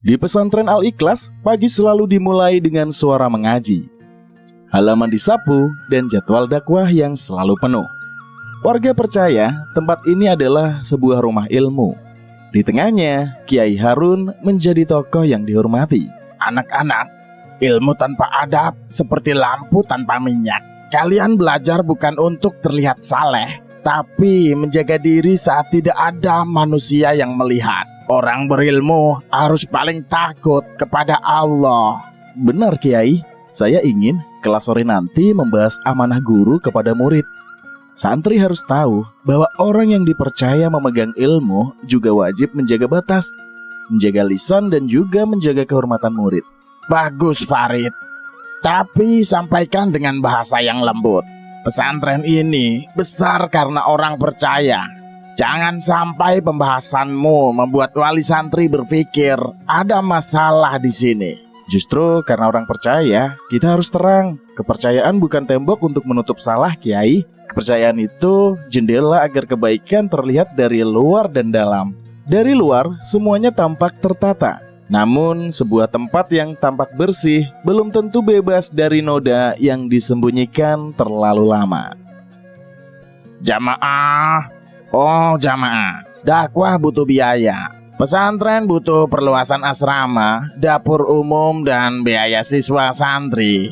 Di pesantren Al-Ikhlas, pagi selalu dimulai dengan suara mengaji, halaman disapu, dan jadwal dakwah yang selalu penuh. Warga percaya tempat ini adalah sebuah rumah ilmu. Di tengahnya, Kiai Harun menjadi tokoh yang dihormati. Anak-anak, ilmu tanpa adab seperti lampu tanpa minyak. Kalian belajar bukan untuk terlihat saleh, tapi menjaga diri saat tidak ada manusia yang melihat. Orang berilmu harus paling takut kepada Allah. Benar Kiai, saya ingin kelas sore nanti membahas amanah guru kepada murid. Santri harus tahu bahwa orang yang dipercaya memegang ilmu juga wajib menjaga batas, menjaga lisan dan juga menjaga kehormatan murid. Bagus Farid, tapi sampaikan dengan bahasa yang lembut. Pesantren ini besar karena orang percaya. Jangan sampai pembahasanmu membuat wali santri berpikir ada masalah di sini. Justru karena orang percaya, kita harus terang. Kepercayaan bukan tembok untuk menutup salah, Kiai. Kepercayaan itu jendela agar kebaikan terlihat dari luar dan dalam. Dari luar, semuanya tampak tertata. Namun, sebuah tempat yang tampak bersih belum tentu bebas dari noda yang disembunyikan terlalu lama. Jamaah, dakwah butuh biaya. Pesantren butuh perluasan asrama, dapur umum, dan biaya siswa santri.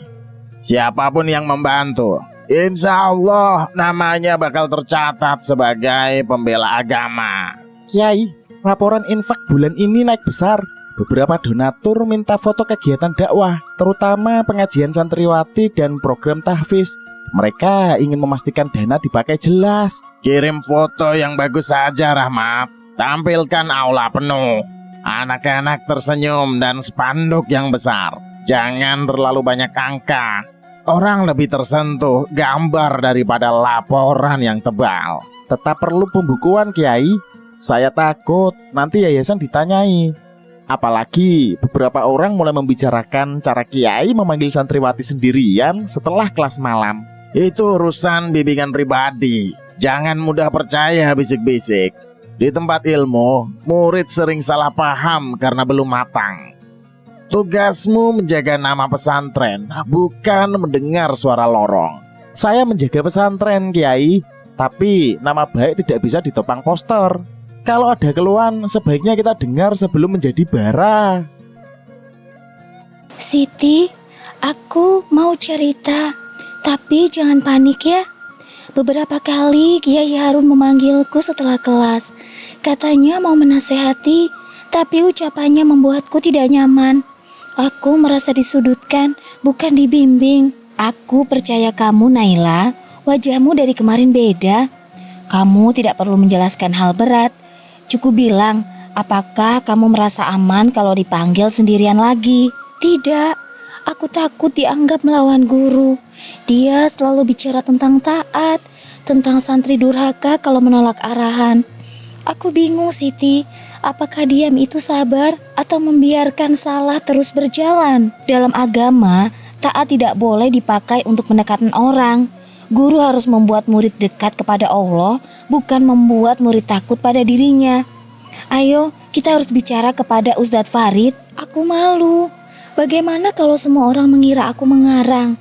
Siapapun yang membantu, insya Allah namanya bakal tercatat sebagai pembela agama. Kiai, laporan infak bulan ini naik besar. Beberapa donatur minta foto kegiatan dakwah, terutama pengajian santriwati dan program tahfiz. Mereka ingin memastikan dana dipakai jelas. Kirim foto yang bagus saja Rahmat. Tampilkan aula penuh, anak-anak tersenyum, dan spanduk yang besar. Jangan terlalu banyak angka. Orang lebih tersentuh gambar daripada laporan yang tebal. Tetap perlu pembukuan Kiai. Saya takut nanti yayasan ditanyai. Apalagi beberapa orang mulai membicarakan cara Kiai memanggil santriwati sendirian setelah kelas malam. Itu urusan bimbingan pribadi. Jangan mudah percaya bisik-bisik. Di tempat ilmu, murid sering salah paham karena belum matang. Tugasmu menjaga nama pesantren, bukan mendengar suara lorong. Saya menjaga pesantren Kiai, tapi nama baik tidak bisa ditopang poster. Kalau ada keluhan, sebaiknya kita dengar sebelum menjadi bara. Siti, aku mau cerita. Tapi jangan panik ya. Beberapa kali Kiai Harun memanggilku setelah kelas. Katanya mau menasehati, tapi ucapannya membuatku tidak nyaman. Aku merasa disudutkan, bukan dibimbing. Aku percaya kamu Naila, wajahmu dari kemarin beda. Kamu tidak perlu menjelaskan hal berat. Cukup bilang, apakah kamu merasa aman kalau dipanggil sendirian lagi? Tidak, aku takut dianggap melawan guru. Dia selalu bicara tentang taat, tentang santri durhaka kalau menolak arahan. Aku bingung Siti, apakah diam itu sabar atau membiarkan salah terus berjalan? Dalam agama, taat tidak boleh dipakai untuk mendekatkan orang. Guru harus membuat murid dekat kepada Allah, bukan membuat murid takut pada dirinya. Ayo, kita harus bicara kepada Ustadz Farid. Aku malu. Bagaimana kalau semua orang mengira aku mengarang?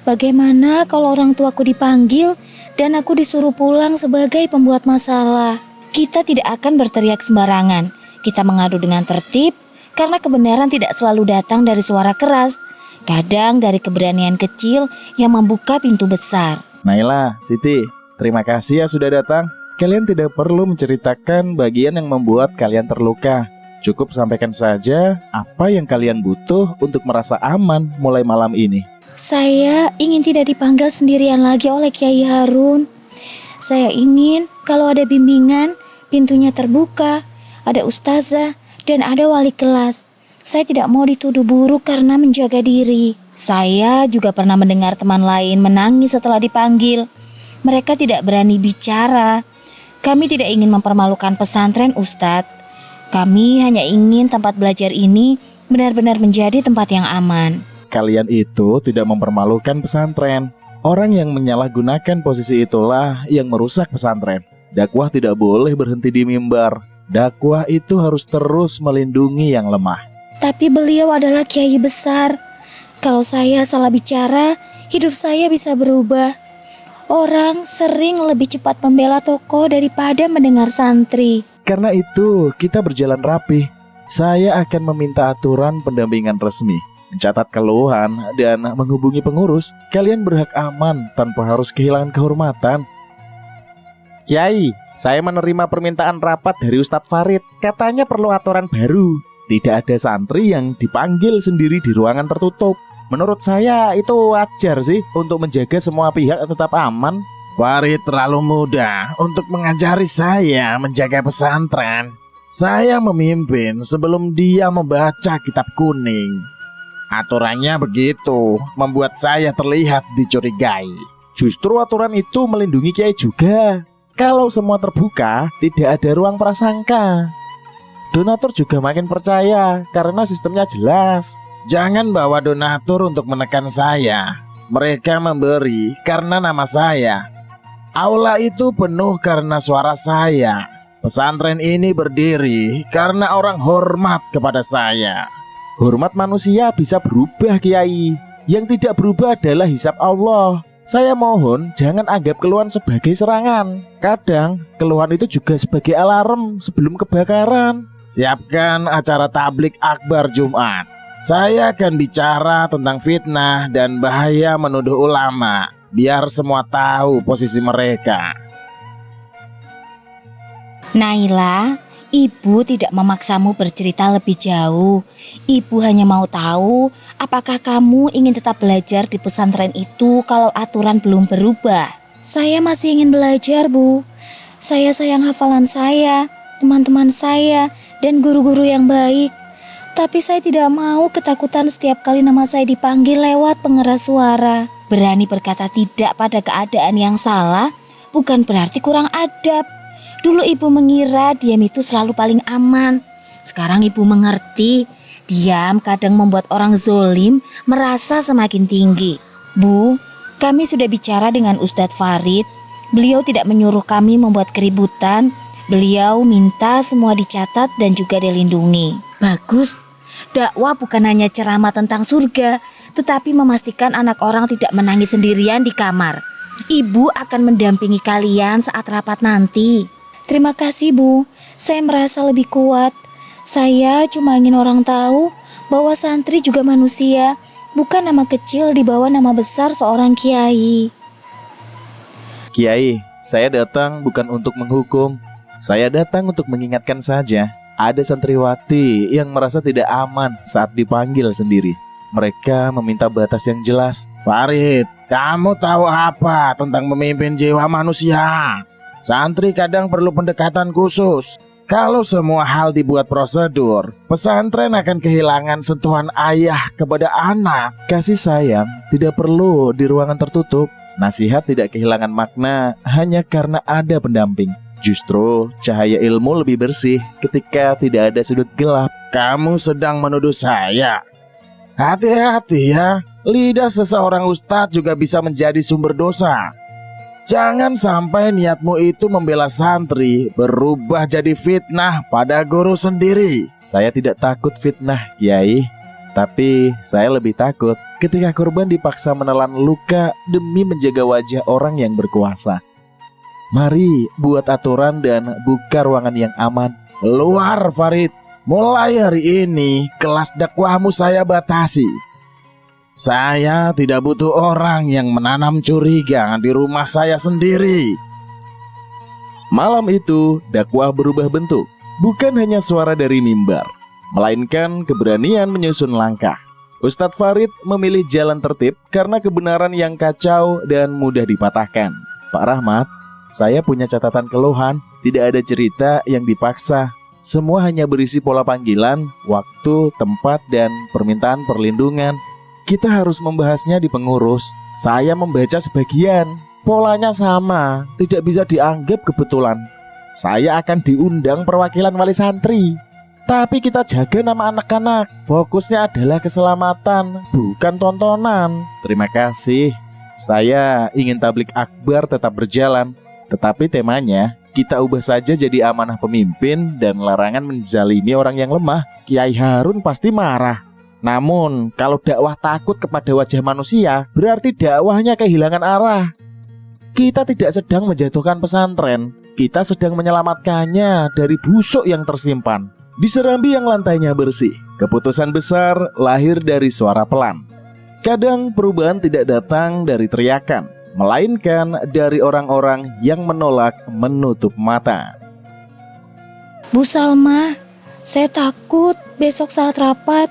Bagaimana kalau orang tuaku dipanggil dan aku disuruh pulang sebagai pembuat masalah? Kita tidak akan berteriak sembarangan. Kita mengadu dengan tertib karena kebenaran tidak selalu datang dari suara keras. Kadang dari keberanian kecil yang membuka pintu besar. Naila, Siti, terima kasih ya sudah datang. Kalian tidak perlu menceritakan bagian yang membuat kalian terluka. Cukup sampaikan saja apa yang kalian butuh untuk merasa aman mulai malam ini. Saya ingin tidak dipanggil sendirian lagi oleh Kiai Harun. Saya ingin kalau ada bimbingan, pintunya terbuka, ada ustazah, dan ada wali kelas. Saya tidak mau dituduh buruk karena menjaga diri. Saya juga pernah mendengar teman lain menangis setelah dipanggil. Mereka tidak berani bicara. Kami tidak ingin mempermalukan pesantren, Ustadz. Kami hanya ingin tempat belajar ini benar-benar menjadi tempat yang aman. Kalian itu tidak mempermalukan pesantren. Orang yang menyalahgunakan posisi itulah yang merusak pesantren. Dakwah tidak boleh berhenti di mimbar. Dakwah itu harus terus melindungi yang lemah. Tapi beliau adalah kiai besar. Kalau saya salah bicara, hidup saya bisa berubah. Orang sering lebih cepat membela tokoh daripada mendengar santri. Karena itu, kita berjalan rapih. Saya akan meminta aturan pendampingan resmi, mencatat keluhan, dan menghubungi pengurus. Kalian berhak aman tanpa harus kehilangan kehormatan. Kiai, saya menerima permintaan rapat dari Ustadz Farid. Katanya perlu aturan baru. Tidak ada santri yang dipanggil sendiri di ruangan tertutup. Menurut saya itu wajar sih untuk menjaga semua pihak tetap aman. Farid terlalu muda untuk mengajari saya menjaga pesantren. Saya memimpin sebelum dia membaca kitab kuning. Aturannya begitu, membuat saya terlihat dicurigai. Justru aturan itu melindungi kiai juga. Kalau semua terbuka, tidak ada ruang prasangka. Donatur juga makin percaya karena sistemnya jelas. Jangan bawa donatur untuk menekan saya. Mereka memberi karena nama saya. Aula itu penuh karena suara saya. Pesantren ini berdiri karena orang hormat kepada saya. Hormat manusia bisa berubah, Kiai. Yang tidak berubah adalah hisab Allah. Saya mohon jangan anggap keluhan sebagai serangan. Kadang keluhan itu juga sebagai alarm sebelum kebakaran. Siapkan acara tablik akbar Jumat. Saya akan bicara tentang fitnah dan bahaya menuduh ulama, biar semua tahu posisi mereka. Naila, ibu tidak memaksamu bercerita lebih jauh. Ibu hanya mau tahu apakah kamu ingin tetap belajar di pesantren itu kalau aturan belum berubah. Saya masih ingin belajar, Bu. Saya sayang hafalan saya, teman-teman saya, dan guru-guru yang baik. Tapi saya tidak mau ketakutan setiap kali nama saya dipanggil lewat pengeras suara. Berani berkata tidak pada keadaan yang salah bukan berarti kurang adab. Dulu ibu mengira diam itu selalu paling aman. Sekarang ibu mengerti, diam kadang membuat orang zolim merasa semakin tinggi. Bu, kami sudah bicara dengan Ustadz Farid. Beliau tidak menyuruh kami membuat keributan. Beliau minta semua dicatat dan juga dilindungi. Bagus, dakwah bukan hanya ceramah tentang surga, tetapi memastikan anak orang tidak menangis sendirian di kamar. Ibu akan mendampingi kalian saat rapat nanti. Terima kasih, Bu. Saya merasa lebih kuat. Saya cuma ingin orang tahu bahwa santri juga manusia, bukan nama kecil di bawah nama besar seorang kiai. Kiai, saya datang bukan untuk menghukum. Saya datang untuk mengingatkan saja. Ada santriwati yang merasa tidak aman saat dipanggil sendiri. Mereka meminta batas yang jelas. Farid, kamu tahu apa tentang memimpin jiwa manusia? Santri kadang perlu pendekatan khusus. Kalau semua hal dibuat prosedur, pesantren akan kehilangan sentuhan ayah kepada anak. Kasih sayang tidak perlu di ruangan tertutup. Nasihat tidak kehilangan makna hanya karena ada pendamping. Justru cahaya ilmu lebih bersih ketika tidak ada sudut gelap. Kamu sedang menuduh saya. Hati-hati ya, lidah seseorang ustadz juga bisa menjadi sumber dosa. Jangan sampai niatmu itu membela santri berubah jadi fitnah pada guru sendiri. Saya tidak takut fitnah, Kiai. Tapi saya lebih takut ketika korban dipaksa menelan luka demi menjaga wajah orang yang berkuasa. Mari buat aturan dan buka ruangan yang aman. Luar Farid, mulai hari ini kelas dakwahmu saya batasi. Saya tidak butuh orang yang menanam curiga di rumah saya sendiri. Malam itu dakwah berubah bentuk. Bukan hanya suara dari mimbar, melainkan keberanian menyusun langkah. Ustadz Farid memilih jalan tertib karena kebenaran yang kacau dan mudah dipatahkan. Pak Rahmat, saya punya catatan keluhan. Tidak ada cerita yang dipaksa. Semua hanya berisi pola panggilan, waktu, tempat, dan permintaan perlindungan. Kita harus membahasnya di pengurus. Saya membaca sebagian. Polanya sama, tidak bisa dianggap kebetulan. Saya akan diundang perwakilan wali santri. Tapi kita jaga nama anak-anak. Fokusnya adalah keselamatan, bukan tontonan. Terima kasih. Saya ingin tablik akbar tetap berjalan, tetapi temanya Kita ubah saja jadi amanah pemimpin dan larangan menzalimi orang yang lemah. Kiai Harun pasti marah. Namun, kalau dakwah takut kepada wajah manusia, berarti dakwahnya kehilangan arah. Kita tidak sedang menjatuhkan pesantren, kita sedang menyelamatkannya dari busuk yang tersimpan. Di serambi yang lantainya bersih, keputusan besar lahir dari suara pelan. Kadang perubahan tidak datang dari teriakan, melainkan dari orang-orang yang menolak menutup mata. Bu Salma, saya takut besok saat rapat.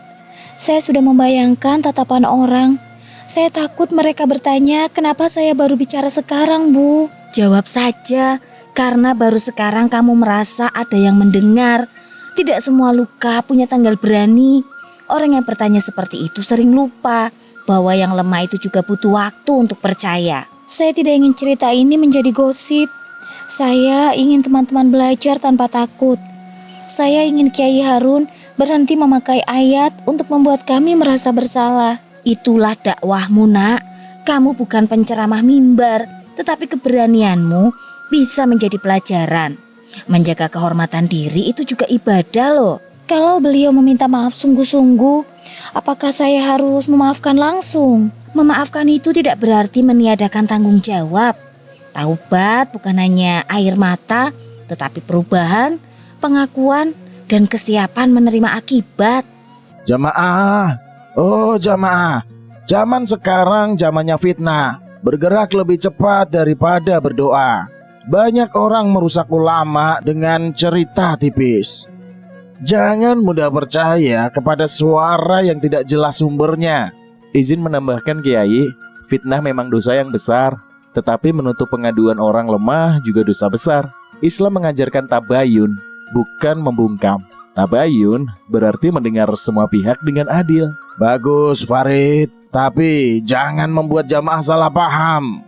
Saya sudah membayangkan tatapan orang. Saya takut mereka bertanya kenapa saya baru bicara sekarang, Bu. Jawab saja, karena baru sekarang kamu merasa ada yang mendengar. Tidak semua luka punya tanggal berani. Orang yang bertanya seperti itu sering lupa bahwa yang lemah itu juga butuh waktu untuk percaya. Saya tidak ingin cerita ini menjadi gosip. Saya ingin teman-teman belajar tanpa takut. Saya ingin Kiai Harun berhenti memakai ayat untuk membuat kami merasa bersalah. Itulah dakwahmu, Nak. Kamu bukan penceramah mimbar, tetapi keberanianmu bisa menjadi pelajaran. Menjaga kehormatan diri itu juga ibadah loh. Kalau beliau meminta maaf sungguh-sungguh, apakah saya harus memaafkan langsung? Memaafkan itu tidak berarti meniadakan tanggung jawab. Taubat bukan hanya air mata, tetapi perubahan, pengakuan, dan kesiapan menerima akibat. Jamaah, oh jamaah, zaman sekarang zamannya fitnah. Bergerak lebih cepat daripada berdoa. Banyak orang merusak ulama dengan cerita tipis. Jangan mudah percaya kepada suara yang tidak jelas sumbernya. Izin menambahkan Kiai, fitnah memang dosa yang besar, tetapi menutup pengaduan orang lemah juga dosa besar. Islam mengajarkan tabayun, bukan membungkam. Tabayun berarti mendengar semua pihak dengan adil. Bagus Farid, tapi jangan membuat jamaah salah paham.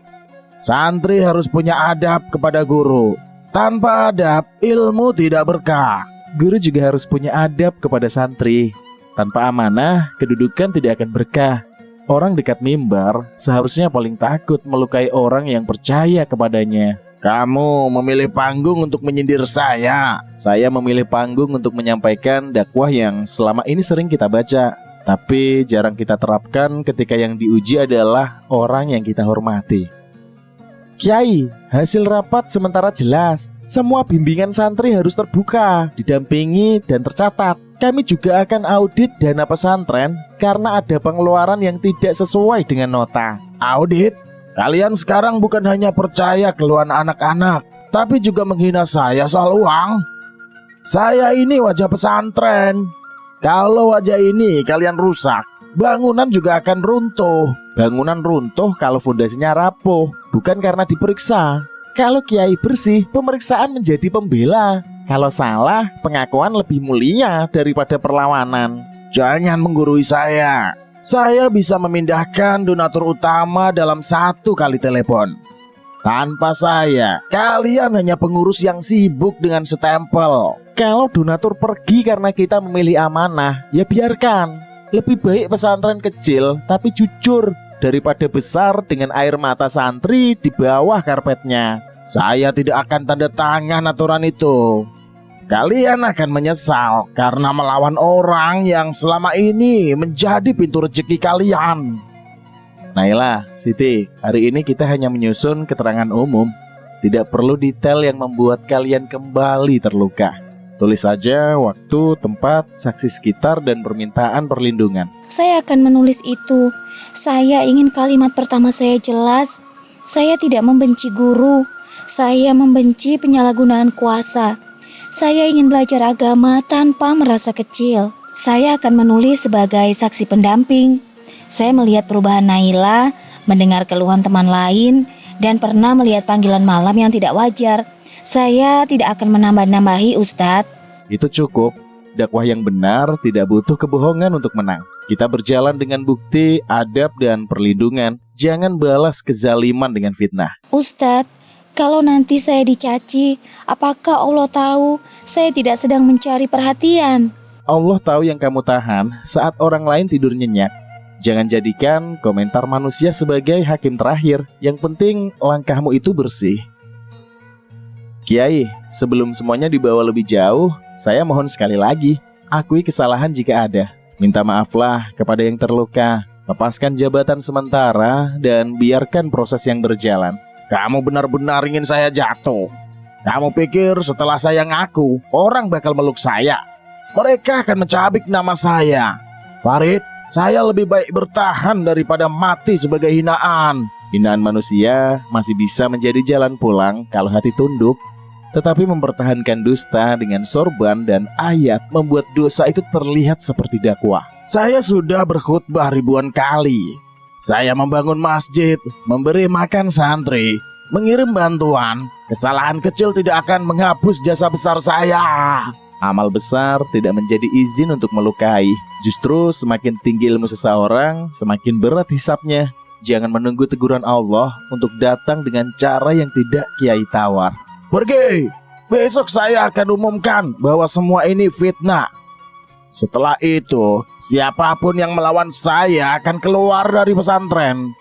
Santri harus punya adab kepada guru. Tanpa adab, ilmu tidak berkah. Guru juga harus punya adab kepada santri. Tanpa amanah, kedudukan tidak akan berkah. Orang dekat mimbar seharusnya paling takut melukai orang yang percaya kepadanya. Kamu memilih panggung untuk menyindir saya. Saya memilih panggung untuk menyampaikan dakwah yang selama ini sering kita baca, tapi jarang kita terapkan ketika yang diuji adalah orang yang kita hormati. Kiai, hasil rapat sementara jelas. Semua bimbingan santri harus terbuka, didampingi dan tercatat. Kami juga akan audit dana pesantren karena ada pengeluaran yang tidak sesuai dengan nota. Audit? Kalian sekarang bukan hanya percaya keluhan anak-anak, tapi juga menghina saya soal uang. Saya ini wajah pesantren. Kalau wajah ini kalian rusak, bangunan juga akan runtuh. Bangunan runtuh kalau fondasinya rapuh, bukan karena diperiksa. Kalau kiai bersih, pemeriksaan menjadi pembela. Kalau salah, pengakuan lebih mulia daripada perlawanan. Jangan menggurui saya. Saya bisa memindahkan donatur utama dalam 1 kali telepon. Tanpa saya, kalian hanya pengurus yang sibuk dengan stempel. Kalau donatur pergi karena kita memilih amanah, ya biarkan. Lebih baik pesantren kecil tapi jujur daripada besar dengan air mata santri di bawah karpetnya. Saya tidak akan tanda tangan aturan itu. Kalian akan menyesal karena melawan orang yang selama ini menjadi pintu rezeki kalian. Naila, Siti, hari ini kita hanya menyusun keterangan umum. Tidak perlu detail yang membuat kalian kembali terluka. Tulis saja waktu, tempat, saksi sekitar, dan permintaan perlindungan. Saya akan menulis itu. Saya ingin kalimat pertama saya jelas. Saya tidak membenci guru. Saya membenci penyalahgunaan kuasa. Saya ingin belajar agama tanpa merasa kecil. Saya akan menulis sebagai saksi pendamping. Saya melihat perubahan Naila, mendengar keluhan teman lain, dan pernah melihat panggilan malam yang tidak wajar. Saya tidak akan menambah-nambahi, Ustadz. Itu cukup. Dakwah yang benar tidak butuh kebohongan untuk menang. Kita berjalan dengan bukti, adab, dan perlindungan. Jangan balas kezaliman dengan fitnah. Ustadz, kalau nanti saya dicaci, apakah Allah tahu saya tidak sedang mencari perhatian? Allah tahu yang kamu tahan saat orang lain tidur nyenyak. Jangan jadikan komentar manusia sebagai hakim terakhir. Yang penting langkahmu itu bersih. Kiai, sebelum semuanya dibawa lebih jauh, saya mohon sekali lagi, akui kesalahan jika ada. Minta maaflah kepada yang terluka. Lepaskan jabatan sementara dan biarkan proses yang berjalan. Kamu benar-benar ingin saya jatuh. Kamu pikir setelah saya ngaku, orang bakal meluk saya? Mereka akan mencabik nama saya. Farid, saya lebih baik bertahan daripada mati sebagai hinaan. Hinaan manusia masih bisa menjadi jalan pulang kalau hati tunduk. Tetapi mempertahankan dusta dengan sorban dan ayat membuat dosa itu terlihat seperti dakwah. Saya sudah berkhutbah ribuan kali. Saya membangun masjid, memberi makan santri, mengirim bantuan. Kesalahan kecil tidak akan menghapus jasa besar saya. Amal besar tidak menjadi izin untuk melukai. Justru semakin tinggi ilmu seseorang, semakin berat hisapnya. Jangan menunggu teguran Allah untuk datang dengan cara yang tidak kiai tawar. Pergi, besok saya akan umumkan bahwa semua ini fitnah. Setelah itu, siapapun yang melawan saya akan keluar dari pesantren.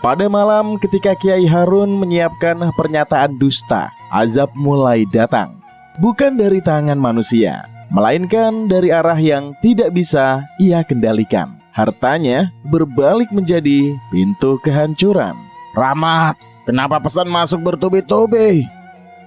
Pada malam ketika Kiai Harun menyiapkan pernyataan dusta, azab mulai datang. Bukan dari tangan manusia, melainkan dari arah yang tidak bisa ia kendalikan. Hartanya berbalik menjadi pintu kehancuran. Rahmat, kenapa pesan masuk bertubi-tubi?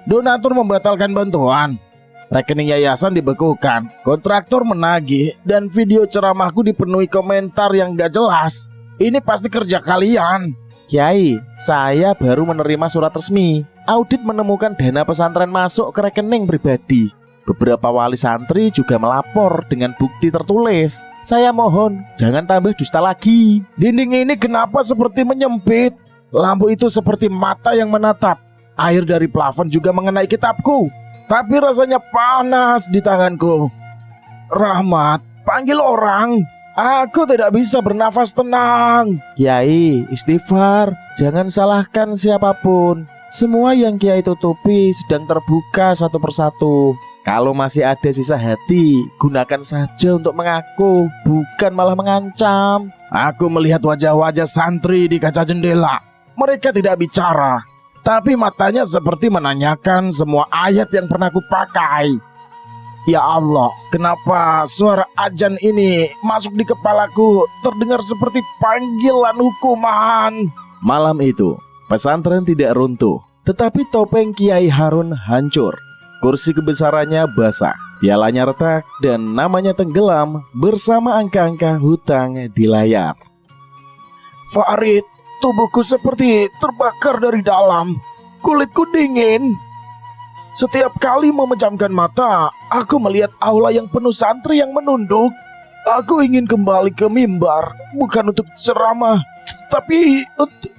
Donatur membatalkan bantuan, rekening yayasan dibekukan, kontraktor menagih, dan video ceramahku dipenuhi komentar yang gak jelas. Ini pasti kerja kalian. Kiai, saya baru menerima surat resmi. Audit menemukan dana pesantren masuk ke rekening pribadi. Beberapa wali santri juga melapor dengan bukti tertulis. Saya mohon, jangan tambah dusta lagi. Dinding ini kenapa seperti menyempit? Lampu itu seperti mata yang menatap. Air dari plafon juga mengenai kitabku, tapi rasanya panas di tanganku. Rahmat, panggil orang. Aku tidak bisa bernafas tenang. Kiai, istighfar. Jangan salahkan siapapun. Semua yang Kiai tutupi sedang terbuka satu persatu. Kalau masih ada sisa hati, gunakan saja untuk mengaku, bukan malah mengancam. Aku melihat wajah-wajah santri di kaca jendela. Mereka tidak bicara, tapi matanya seperti menanyakan semua ayat yang pernah kupakai. Ya Allah, kenapa suara azan ini masuk di kepalaku terdengar seperti panggilan hukuman? Malam itu, pesantren tidak runtuh, tetapi topeng Kiai Harun hancur. Kursi kebesarannya basah, pialanya retak, dan namanya tenggelam bersama angka-angka hutang di layar. Farid, tubuhku seperti terbakar dari dalam. Kulitku dingin. Setiap kali memejamkan mata, aku melihat aula yang penuh santri yang menunduk. Aku ingin kembali ke mimbar, bukan untuk ceramah, tapi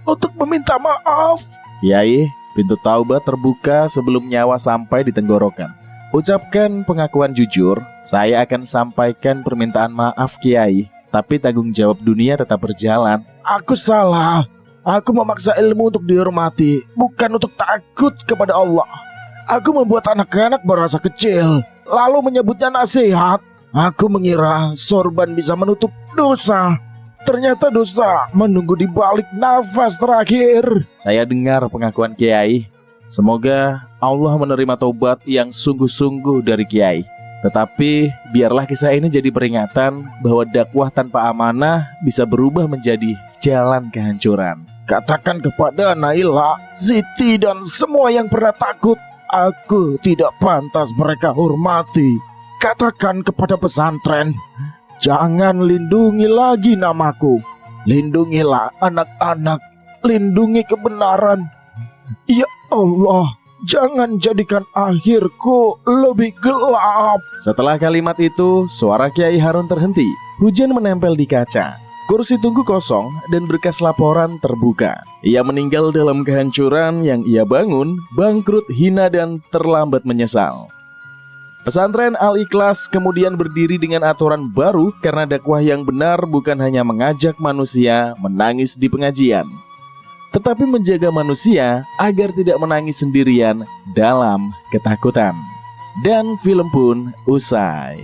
untuk meminta maaf. Kiai, pintu taubat terbuka sebelum nyawa sampai di tenggorokan. Ucapkan pengakuan jujur, saya akan sampaikan permintaan maaf Kiai, tapi tanggung jawab dunia tetap berjalan. Aku salah. Aku memaksa ilmu untuk dihormati, bukan untuk takut kepada Allah. Aku membuat anak-anak merasa kecil, lalu menyebutnya nasihat. Aku mengira sorban bisa menutup dosa. Ternyata dosa menunggu di balik nafas terakhir. Saya dengar pengakuan Kiai. Semoga Allah menerima taubat yang sungguh-sungguh dari Kiai. Tetapi biarlah kisah ini jadi peringatan bahwa dakwah tanpa amanah bisa berubah menjadi jalan kehancuran. Katakan kepada Naila, Siti, dan semua yang pernah takut, aku tidak pantas mereka hormati. Katakan kepada pesantren, jangan lindungi lagi namaku. Lindungilah anak-anak, lindungi kebenaran. Ya Allah, jangan jadikan akhirku lebih gelap. Setelah kalimat itu, suara Kiai Harun terhenti. Hujan menempel di kaca. Kursi tunggu kosong dan berkas laporan terbuka. Ia meninggal dalam kehancuran yang ia bangun, bangkrut, hina, dan terlambat menyesal. Pesantren Al-Ikhlas kemudian berdiri dengan aturan baru karena dakwah yang benar bukan hanya mengajak manusia menangis di pengajian, tetapi menjaga manusia agar tidak menangis sendirian dalam ketakutan. Dan film pun usai.